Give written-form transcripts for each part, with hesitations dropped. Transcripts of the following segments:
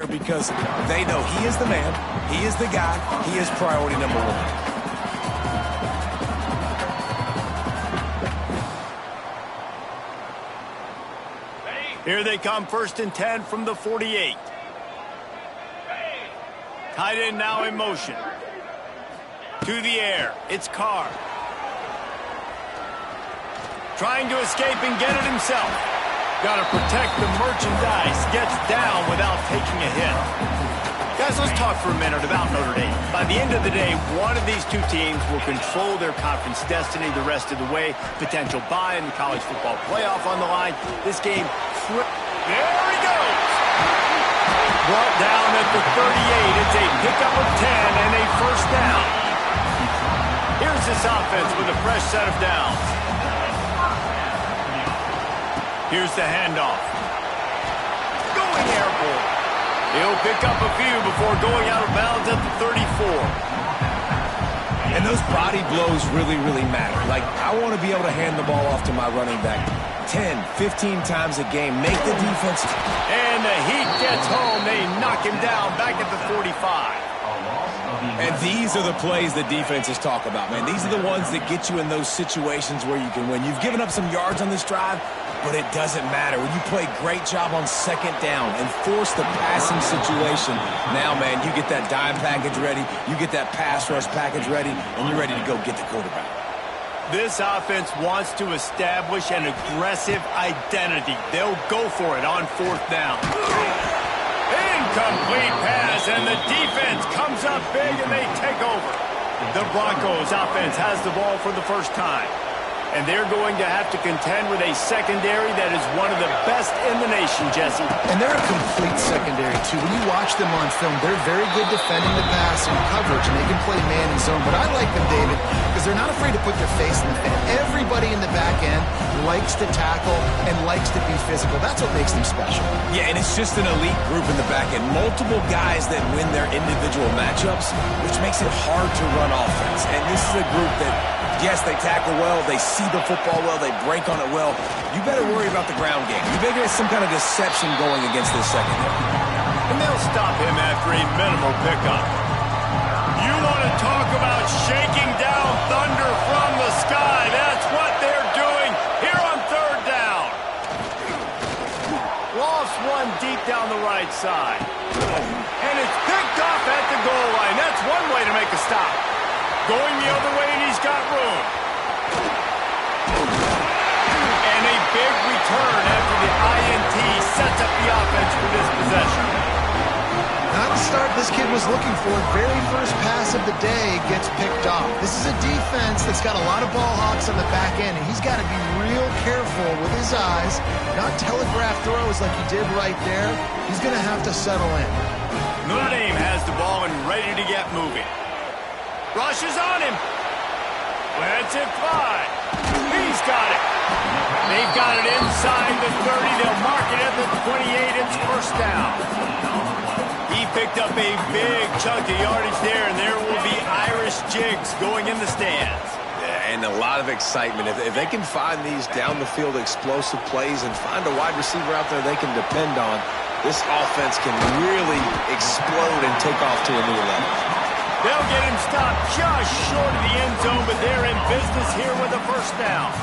Because they know he is the man, he is the guy, he is priority number one. Here they come, 1st and 10 from the 48. Tight end now in motion. To the air, it's Carr. Trying to escape and get it himself. Got to protect the merchandise. Gets down without taking a hit. Guys, let's talk for a minute about Notre Dame. By the end of the day, one of these two teams will control their conference destiny the rest of the way. Potential bye in the college football playoff on the line. This game, there he goes. Brought down at the 38. It's a pickup of 10 and a 1st down. Here's this offense with a fresh set of downs. Here's the handoff. Going airborne. He'll pick up a few before going out of bounds at the 34. And those body blows really, really matter. Like, I want to be able to hand the ball off to my running back 10, 15 times a game. Make the defense. And the heat gets home. They knock him down back at the 45. And these are the plays that defenses talk about, man. These are the ones that get you in those situations where you can win. You've given up some yards on this drive, but it doesn't matter. When you play a great job on 2nd down and force the passing situation, now, man, you get that dime package ready, you get that pass rush package ready, and you're ready to go get the quarterback. This offense wants to establish an aggressive identity. They'll go for it on 4th down. Incomplete pass, and the defense comes up big, and they take over. The Broncos offense has the ball for the first time. And they're going to have to contend with a secondary that is one of the best in the nation, Jesse. And they're a complete secondary, too. When you watch them on film, they're very good defending the pass and coverage, and they can play man and zone. But I like them, David, because they're not afraid to put their face in the fan. Everybody in the back end likes to tackle and likes to be physical. That's what makes them special. Yeah, and it's just an elite group in the back end. Multiple guys that win their individual matchups, which makes it hard to run offense. And this is a group that, yes, they tackle well, they see the football well, they break on it well. You better worry about the ground game. You better get some kind of deception going against this secondary. And they'll stop him after a minimal pickup. You want to talk about shaking down thunder from the sky. That's what they're doing here on 3rd down. Lost one deep down the right side. And it's picked off at the goal line. That's one way to make a stop. Going the other way, and he's got room. And a big return after the INT sets up the offense for this possession. Not the start this kid was looking for. Very first pass of the day gets picked off. This is a defense that's got a lot of ball hawks on the back end, and he's got to be real careful with his eyes, not telegraph throws like he did right there. He's going to have to settle in. Notre Dame has the ball and ready to get moving. Rushes on him. Lets it fly. He's got it. They've got it inside the 30. They'll mark it at the 28. It's 1st down. He picked up a big chunk of yardage there, and there will be Irish jigs going in the stands. Yeah, and a lot of excitement. If they can find these down-the-field explosive plays and find a wide receiver out there they can depend on, this offense can really explode and take off to a new level. They'll get him stopped just short of the end zone, but they're in business here with a 1st down.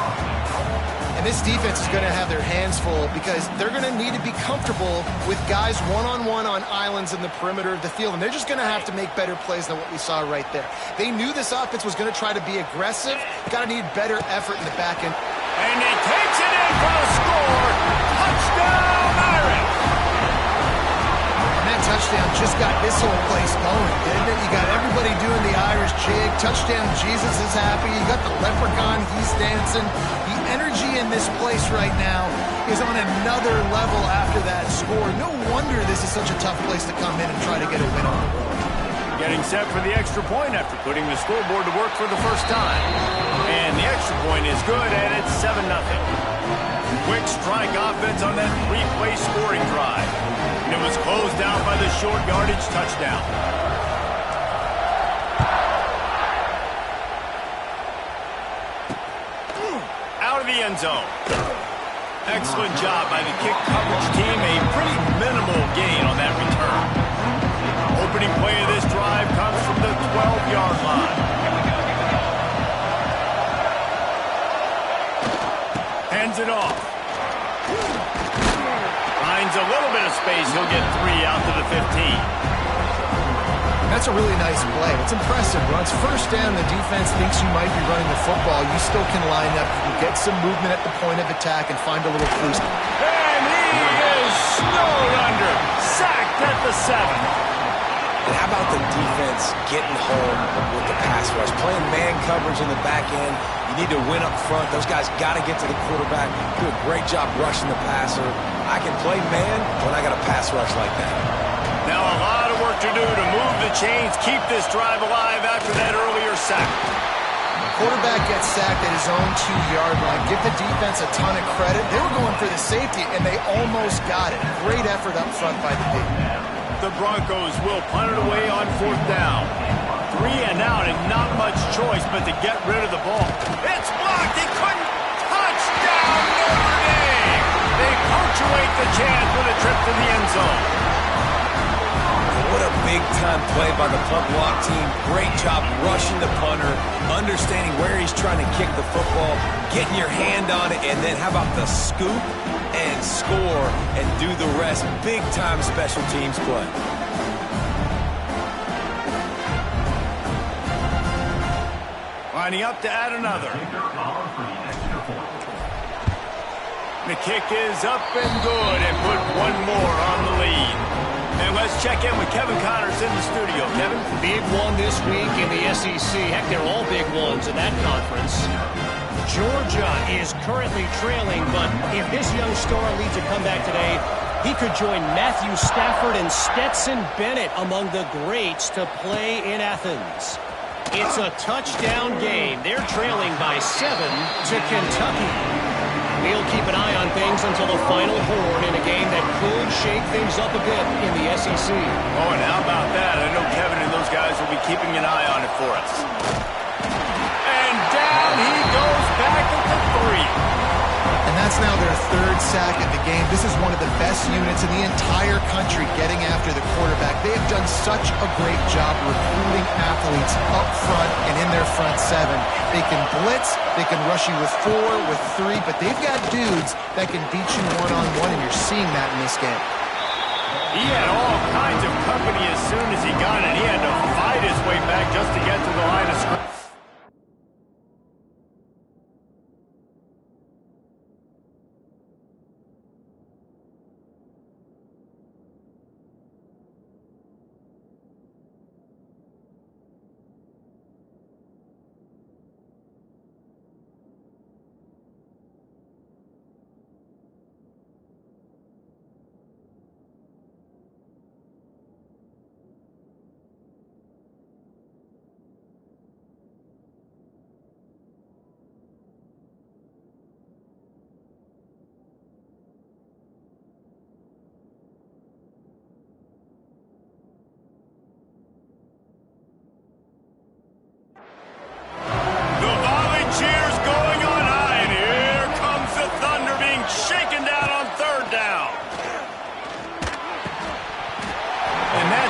And this defense is going to have their hands full because they're going to need to be comfortable with guys one-on-one on islands in the perimeter of the field, and they're just going to have to make better plays than what we saw right there. They knew this offense was going to try to be aggressive, got to need better effort in the back end. And he takes it in for a score. Touchdown, Irish! That touchdown just got this whole place going, didn't it? You got everybody doing the Irish jig. Touchdown, Jesus is happy. You got the leprechaun, he's dancing. The energy in this place right now is on another level after that score. No wonder this is such a tough place to come in and try to get a win on the road. Getting set for the extra point after putting the scoreboard to work for the first time. And the extra point is good, and it's 7-0. Quick strike offense on that 3-play scoring drive. And it was closed out by the short yardage touchdown. Out of the end zone. Excellent job by the kick coverage team. A pretty minimal gain on that return. Opening play of this drive comes from the 12-yard line. Hands it off. Finds a little bit of space. He'll get 3 out to the 15. That's a really nice play. It's impressive. Runs first down. The defense thinks you might be running the football. You still can line up. You can get some movement at the point of attack and find a little boost. And he is snowed under. Sacked at the 7. And how about the defense getting home with the pass rush? Playing man coverage in the back end. You need to win up front. Those guys got to get to the quarterback. Do a great job rushing the passer. I can play man when I got a pass rush like that. Now a lot of work to do to move the chains, keep this drive alive after that earlier sack. Quarterback gets sacked at his own 2-yard line. Give the defense a ton of credit. They were going for the safety, and they almost got it. Great effort up front by the D. The Broncos will punt it away on 4th down. 3 and out, and not much choice but to get rid of the ball. It's blocked. He couldn't. Touchdown, Notre Dame. They punctuate the chance with a trip to the end zone. What a big-time play by the punt block team. Great job rushing the punter, understanding where he's trying to kick the football, getting your hand on it, and then how about the scoop and score and do the rest. Big-time special teams play. Lining up to add another. The kick is up and good and put one more on the lead. And let's check in with Kevin Connors in the studio. Kevin? Big one this week in the SEC. Heck, they're all big ones in that conference. Georgia is currently trailing, but if this young star leads a comeback today, he could join Matthew Stafford and Stetson Bennett among the greats to play in Athens. It's a touchdown game. They're trailing by 7 to Kentucky. We'll keep an eye on things until the final horn in a game that could shake things up a bit in the SEC. Oh, and how about that? I know Kevin and those guys will be keeping an eye on it for us. And down he goes back at the 3. And that's now their 3rd sack of the game. This is one of the best units in the entire country getting after the quarterback. They have done such a great job recruiting athletes up front and in their front 7. They can blitz, they can rush you with 4, with 3, but they've got dudes that can beat you one-on-one, and you're seeing that in this game. He had all kinds of company as soon as he got it. He had to fight his way back just to get to the line of scrimmage.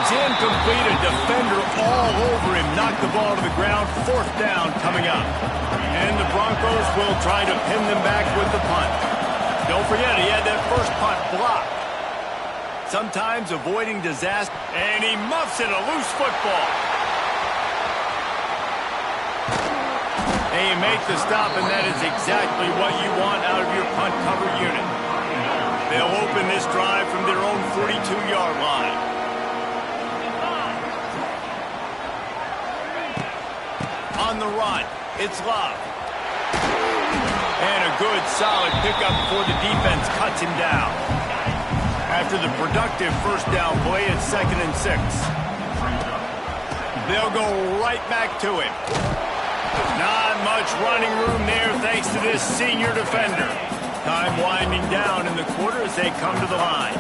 Incomplete, a defender all over him, knocked the ball to the ground. 4th down coming up. And the Broncos will try to pin them back with the punt. Don't forget, he had that first punt blocked. Sometimes avoiding disaster, and he muffs it, a loose football. And you make the stop, and that is exactly what you want out of your punt cover unit. They'll open this drive from their own 42-yard line. On the run, it's Love. And a good, solid pickup before the defense cuts him down. After the productive first down play, it's 2nd and 6. They'll go right back to him. Not much running room there thanks to this senior defender. Time winding down in the quarter as they come to the line.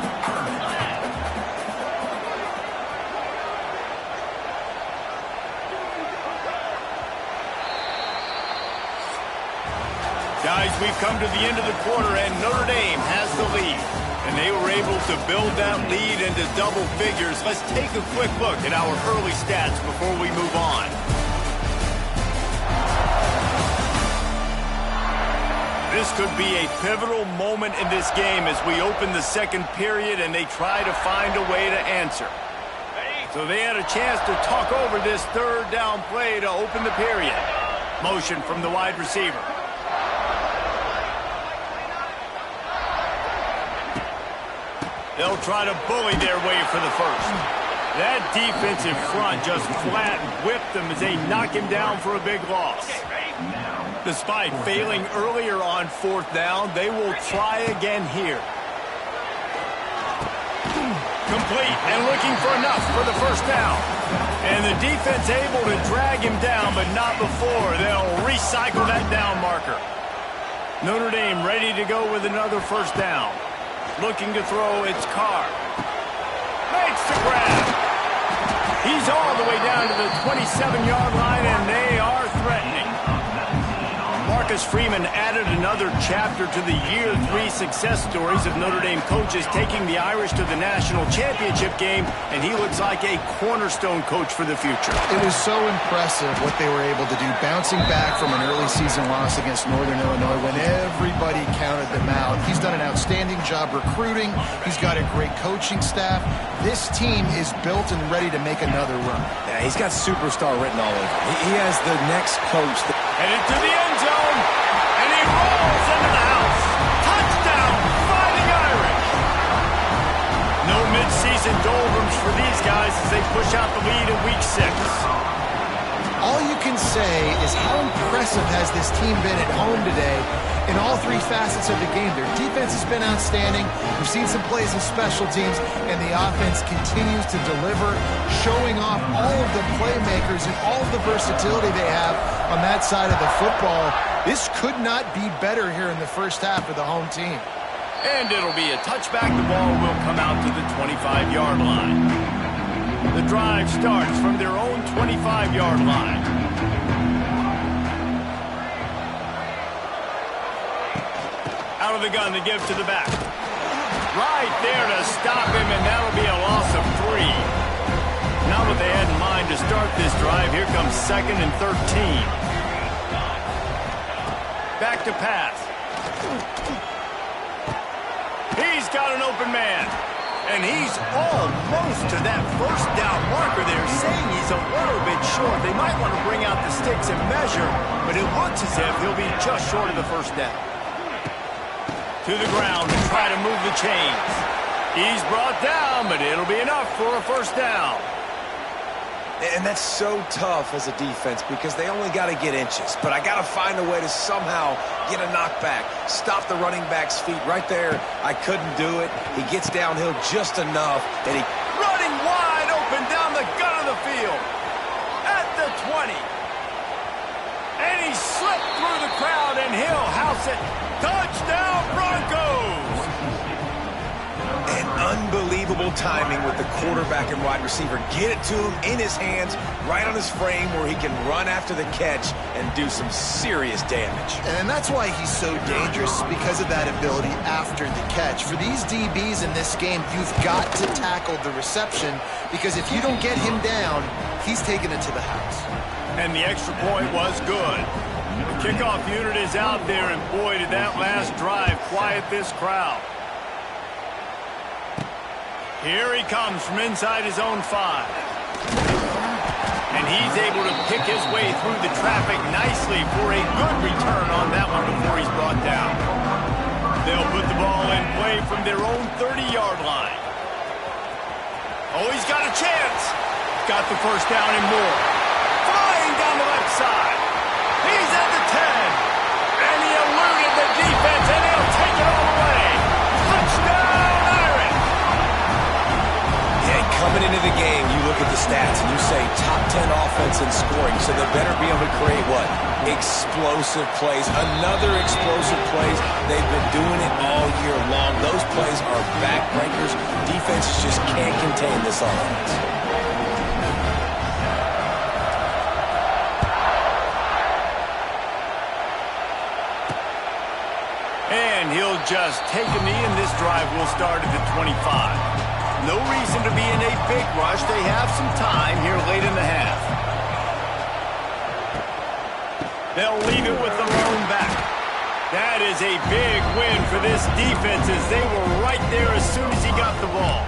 Guys, we've come to the end of the quarter, and Notre Dame has the lead. And they were able to build that lead into double figures. Let's take a quick look at our early stats before we move on. This could be a pivotal moment in this game as we open the second period and they try to find a way to answer. So they had a chance to talk over this third down play to open the period. Motion from the wide receiver. They'll try to bully their way for the first. That defensive front just flat whipped them as they knock him down for a big loss. Despite failing earlier on fourth down, they will try again here. Complete and looking for enough for the first down. And the defense able to drag him down, but not before. They'll recycle that down marker. Notre Dame ready to go with another first down. Looking to throw, it's Carr. Makes the grab. He's all the way down to the 27-yard line, and they are threatening. Marcus Freeman added another chapter to the Year 3 success stories of Notre Dame coaches taking the Irish to the national championship game, and he looks like a cornerstone coach for the future. It was so impressive what they were able to do, bouncing back from an early season loss against Northern Illinois when everybody counted them out. He's done an outstanding job recruiting. He's got a great coaching staff. This team is built and ready to make another run. Yeah, he's got superstar written all over. He has the next coach. Headed to the end zone, and he rolls into the house. Touchdown, Fighting Irish. No midseason doldrums for these guys as they push out the lead in Week 6. All you can say is how impressive has this team been at home today in all three facets of the game. Their defense has been outstanding. We've seen some plays in special teams, and the offense continues to deliver, showing off all of the playmakers and all of the versatility they have on that side of the football. This could not be better here in the first half for the home team. And it'll be a touchback. The ball will come out to the 25-yard line. The drive starts from their own 25-yard line. Out of the gun to give to the back. Right there to stop him, and that'll be a loss of 3. Not what they had in mind to start this drive. Here comes 2nd and 13. Back to pass. He's got an open man. And he's almost to that first down marker there, saying he's a little bit short. They might want to bring out the sticks and measure, but it looks as if he'll be just short of the first down. To the ground and try to move the chains. He's brought down, but it'll be enough for a first down. And that's so tough as a defense because they only got to get inches. But I got to find a way to somehow get a knockback, stop the running back's feet right there. I couldn't do it. He gets downhill just enough, and he running wide open down the gut of the field at the 20. And he slipped through the crowd, and he'll house it. Touchdown, Broncos! And unbelievable timing with the quarterback and wide receiver. Get it to him in his hands, right on his frame where he can run after the catch and do some serious damage. And that's why he's so dangerous, because of that ability after the catch. For these DBs in this game, you've got to tackle the reception, because if you don't get him down, he's taking it to the house. And the extra point was good. The kickoff unit is out there, and boy, did that last drive quiet this crowd. Here he comes from inside his own 5. And he's able to pick his way through the traffic nicely for a good return on that one before he's brought down. They'll put the ball in play from their own 30-yard line. Oh, he's got a chance. Got the first down and more. Flying down the left side. He's at the 10. And he eluded the defense, and he'll take it all the way. Touchdown, Irish! Coming into the game, you look at the stats and you say top 10 offense in scoring, so they better be able to create what? Explosive plays. Another explosive plays. They've been doing it all year long. Those plays are backbreakers. Defenses just can't contain this offense. he'll just take a knee, and this drive will start at the 25. No reason to be in a big rush. They have some time here late in the half. They'll leave it with the lone back. That is a big win for this defense as they were right there as soon as he got the ball.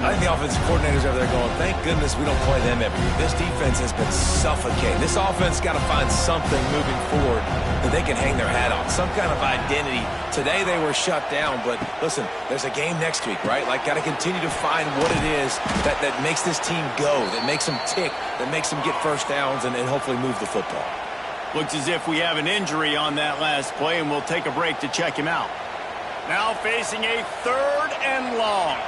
I think the offensive coordinators over there going, thank goodness we don't play them every year. This defense has been suffocating. This offense got to find something moving forward that they can hang their hat on, some kind of identity. Today they were shut down, but listen, there's a game next week, right? Like, got to continue to find what it is that makes this team go, that makes them tick, that makes them get first downs and hopefully move the football. Looks as if we have an injury on that last play, and we'll take a break to check him out. Now facing a 3rd and long.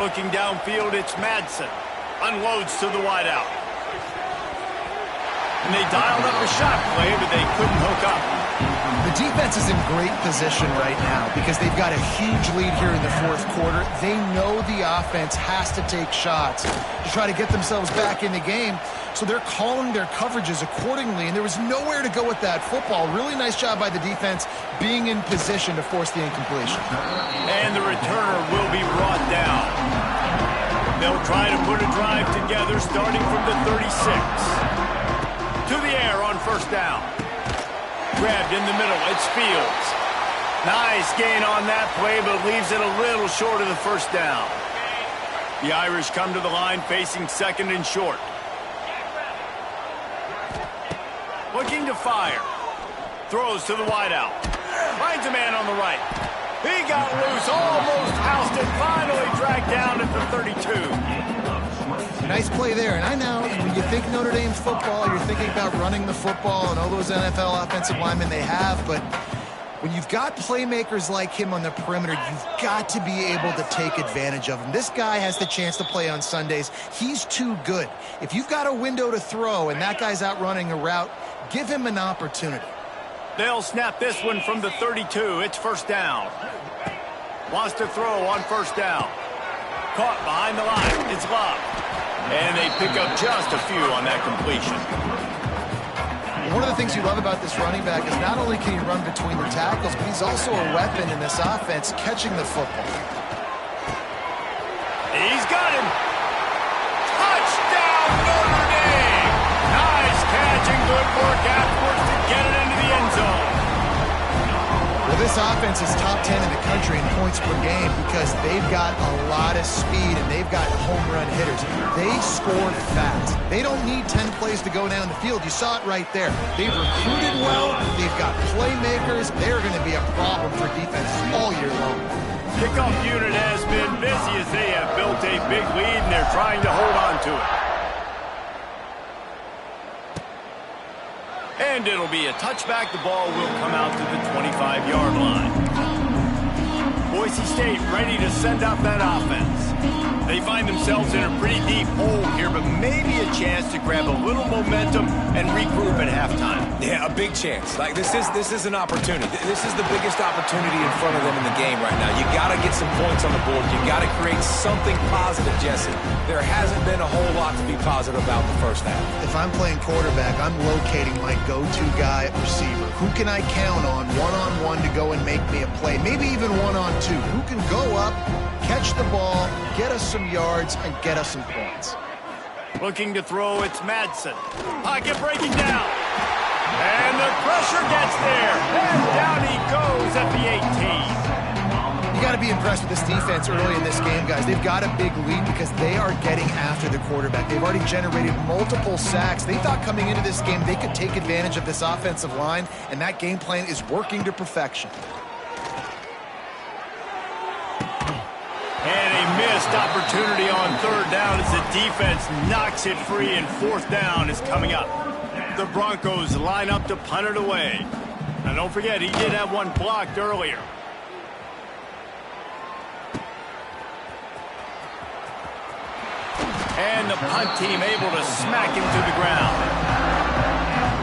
Looking downfield, it's Madsen. Unloads to the wideout. And they dialed up a shot play, but they couldn't hook up. The defense is in great position right now because they've got a huge lead here in the 4th quarter. They know the offense has to take shots to try to get themselves back in the game. So they're calling their coverages accordingly, and there was nowhere to go with that football. Really nice job by the defense being in position to force the incompletion. And the returner will be brought down. They'll try to put a drive together starting from the 36. To the air on 1st down. Grabbed in the middle, it's Fields. Nice gain on that play, but leaves it a little short of the 1st down. The Irish come to the line facing 2nd and short. Looking to fire. Throws to the wideout. Finds a man on the right. He got loose, almost ousted, finally dragged down at the 32. Nice play there. And I know when you think Notre Dame football, you're thinking about running the football and all those NFL offensive linemen they have, but when you've got playmakers like him on the perimeter, you've got to be able to take advantage of him. This guy has the chance to play on Sundays. He's too good. If you've got a window to throw and that guy's out running a route, give him an opportunity. They'll snap this one from the 32. It's 1st down. Wants to throw on 1st down. Caught behind the line. It's Love. And they pick up just a few on that completion. One of the things you love about this running back is not only can he run between the tackles, but he's also a weapon in this offense catching the football. He's got him. Touchdown, Notre Dame. Nice catch and good work afterwards to get it into the end zone. Well, this offense is top 10 in the country in points per game because they've got a lot of speed and they've got home run hitters. They score fast. They don't need 10 plays to go down the field. You saw it right there. They've recruited well. They've got playmakers. They're going to be a problem for defenses all year long. Kickoff unit has been busy as they have built a big lead and they're trying to hold on to it. And it'll be a touchback. The ball will come out to the 25-yard line. Boise State ready to send out that offense. They find themselves in a pretty deep hole here, but maybe a chance to grab a little momentum and regroup at halftime. Yeah, a big chance. Like, this is an opportunity. This is the biggest opportunity in front of them in the game right now. You got to get some points on the board. You got to create something positive, Jesse. There hasn't been a whole lot to be positive about the 1st half. If I'm playing quarterback, I'm locating my go-to guy at receiver. Who can I count on one-on-one to go and make me a play? Maybe even one-on-two. Who can go up, catch the ball, get us some yards, and get us some points? Looking to throw, it's Madsen. Pocket breaking down. And the pressure gets there. And down he goes at the 18. You got to be impressed with this defense early in this game, guys. They've got a big lead because they are getting after the quarterback. They've already generated multiple sacks. They thought coming into this game they could take advantage of this offensive line, and that game plan is working to perfection. And a missed opportunity on 3rd down as the defense knocks it free, and 4th down is coming up. The Broncos line up to punt it away. And don't forget, he did have one blocked earlier. And the punt team able to smack him to the ground.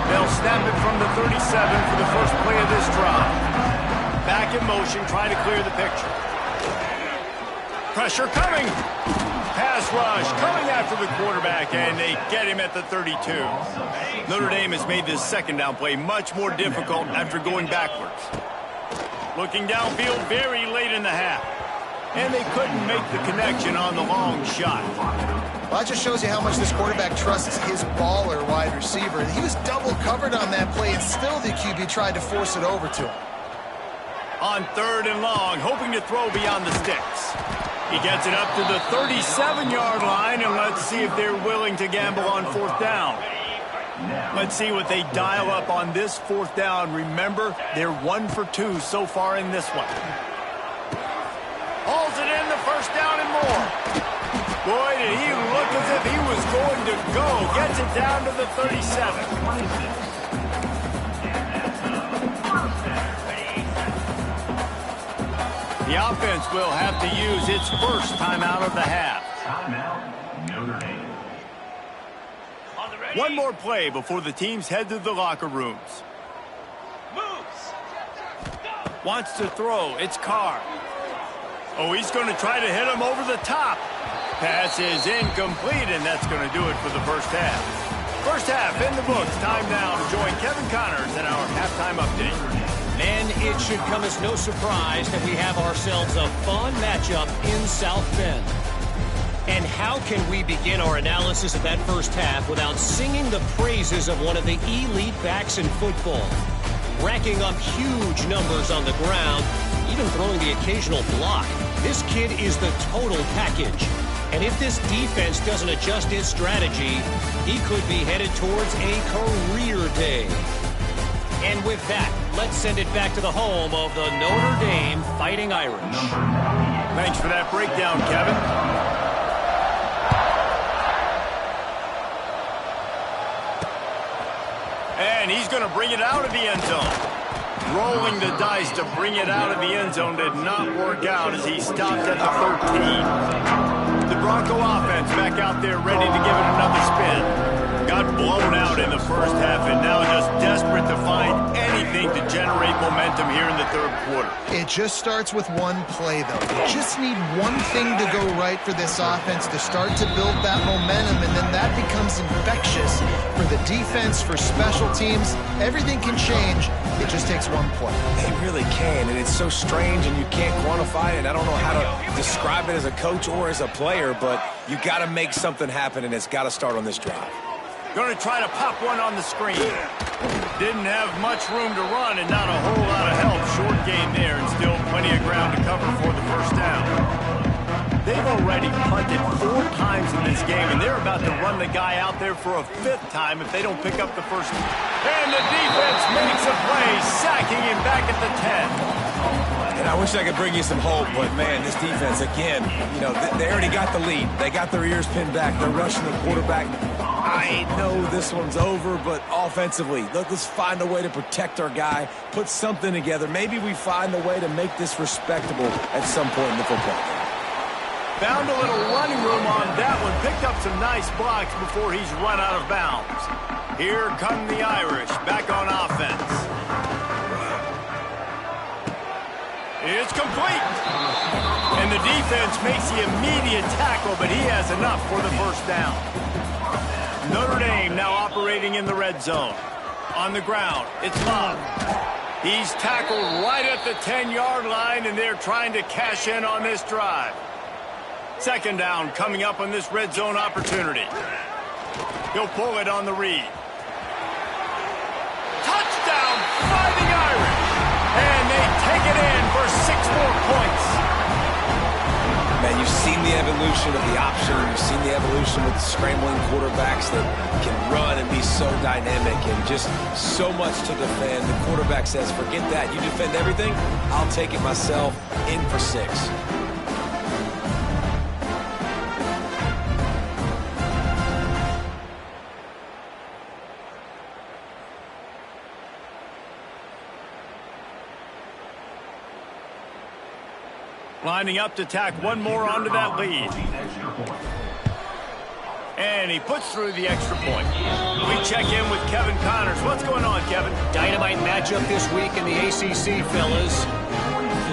They'll snap it from the 37 for the first play of this drive. Back in motion, trying to clear the picture. Pressure coming. pass rush coming after the quarterback, and they get him at the 32. Notre Dame has made this second down play much more difficult after going backwards. Looking downfield very late in the half. And they couldn't make the connection on the long shot. Well, that just shows you how much this quarterback trusts his baller wide receiver. He was double covered on that play, and still the QB tried to force it over to him. On 3rd and long, hoping to throw beyond the sticks. He gets it up to the 37-yard line, and let's see if they're willing to gamble on 4th down. Let's see what they dial up on this 4th down. Remember, they're 1 for 2 so far in this one. Hauls it in, the 1st down and more. Boy, did he look as if he was going to go. Gets it down to the 37. The offense will have to use its first timeout of the half. Notre Dame. One more play before the teams head to the locker rooms. Wants to throw. It's Carr. Oh, he's going to try to hit him over the top. Pass is incomplete, and that's going to do it for the first half. First half in the books. Time now to join Kevin Connors in our halftime update. And it should come as no surprise that we have ourselves a fun matchup in South Bend. And how can we begin our analysis of that first half without singing the praises of one of the elite backs in football? Racking up huge numbers on the ground, even throwing the occasional block. This kid is the total package. And if this defense doesn't adjust its strategy, he could be headed towards a career day. And with that, let's send it back to the home of the Notre Dame Fighting Irish. Thanks for that breakdown, Kevin. And he's going to bring it out of the end zone. Rolling the dice to bring it out of the end zone did not work out as he stopped at the 13. The Bronco offense back out there ready to give it another spin. Got blown out in the first half and now just desperate to find anything to generate momentum here in the 3rd quarter. It just starts with one play, though. You just need one thing to go right for this offense to start to build that momentum, and then that becomes infectious for the defense, for special teams. Everything can change. It just takes one play. It really can, and it's so strange, and you can't quantify it. I don't know how to describe it as a coach or as a player, but you got to make something happen, and it's got to start on this drive. Going to try to pop one on the screen. Didn't have much room to run and not a whole lot of help. Short game there and still plenty of ground to cover for the first down. They've already punted 4 times in this game, and they're about to run the guy out there for a 5th time if they don't pick up the first. And the defense makes a play, sacking him back at the 10. And I wish I could bring you some hope, but, man, this defense, again, you know, they already got the lead. They got their ears pinned back. They're rushing the quarterback. I know this one's over, but offensively, let's find a way to protect our guy, put something together. Maybe we find a way to make this respectable at some point in the football game. Found a little running room on that one. Picked up some nice blocks before he's run out of bounds. Here come the Irish back on offense. It's complete. And the defense makes the immediate tackle, but he has enough for the first down. Notre Dame now operating in the red zone. On the ground, it's Love. He's tackled right at the 10-yard line, and they're trying to cash in on this drive. 2nd down coming up on this red zone opportunity. He'll pull it on the read. Touchdown, Fighting Irish! And they take it in for 6 more points. Man, you've seen the evolution of the option. You've seen the evolution with the scrambling quarterbacks that can run and be so dynamic and just so much to defend. The quarterback says, forget that. You defend everything, I'll take it myself. In for 6. Lining up to tack one more onto that lead. And he puts through the extra point. We check in with Kevin Connors. What's going on, Kevin? Dynamite matchup this week in the ACC, fellas.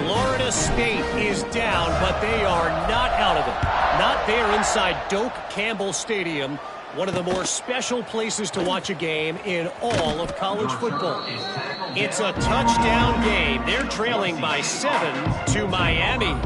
Florida Florida State is down, but they are not out of it. Not there inside Doak Campbell Stadium, one of the more special places to watch a game in all of college football. It's a touchdown game. They're trailing by 7 to Miami.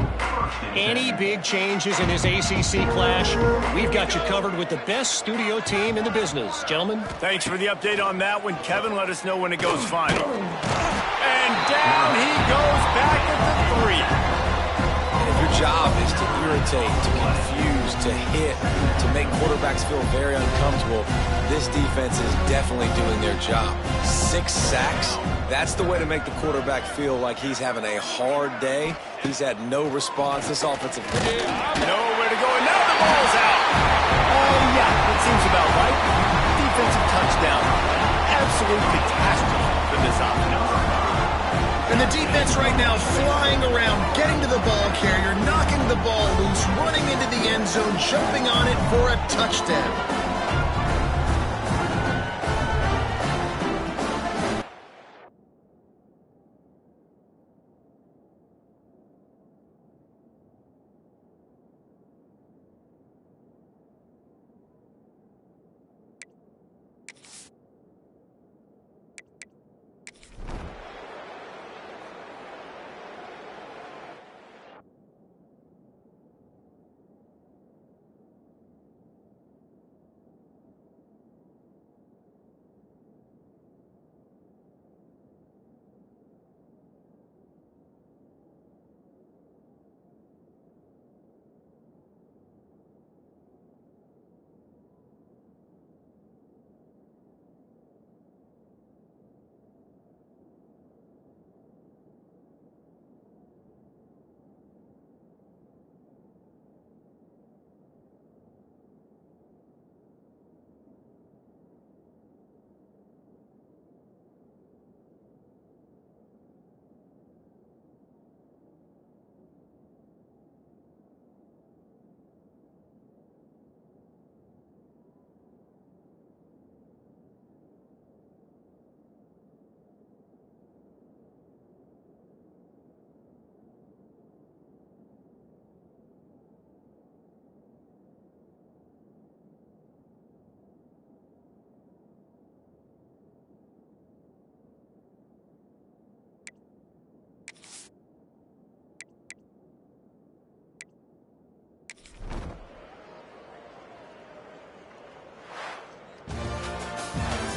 Any big changes in this ACC clash, we've got you covered with the best studio team in the business. Gentlemen. Thanks for the update on that one, Kevin. Let us know when it goes final. And down he goes back at the 3. If your job is to irritate, to confuse, to hit, to make quarterbacks feel very uncomfortable, this defense is definitely doing their job. 6 sacks, that's the way to make the quarterback feel like he's having a hard day. He's had no response. This offensive nowhere to go, and now the ball's out. Yeah, that seems about right. Defensive touchdown. Absolute catastrophe for this offense. And the defense right now is flying around, getting to the ball carrier, knocking the ball loose, running into the end zone, jumping on it for a touchdown.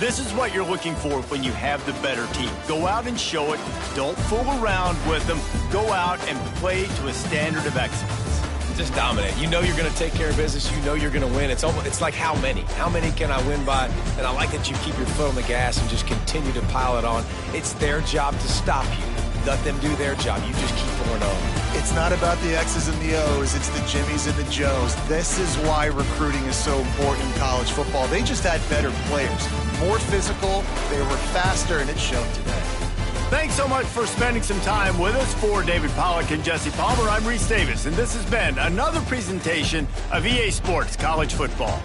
This is what you're looking for when you have the better team. Go out and show it. Don't fool around with them. Go out and play to a standard of excellence. Just dominate. You know you're going to take care of business. You know you're going to win. It's like how many? How many can I win by? And I like that you keep your foot on the gas and just continue to pile it on. It's their job to stop you. Let them do their job. You just keep pouring on. It's not about the X's and the O's. It's the Jimmies and the Joes. This is why recruiting is so important in college football. They just had better players, more physical, they were faster, and it showed today. Thanks so much for spending some time with us. For David Pollack and Jesse Palmer, I'm Reese Davis, and this has been another presentation of EA Sports College Football.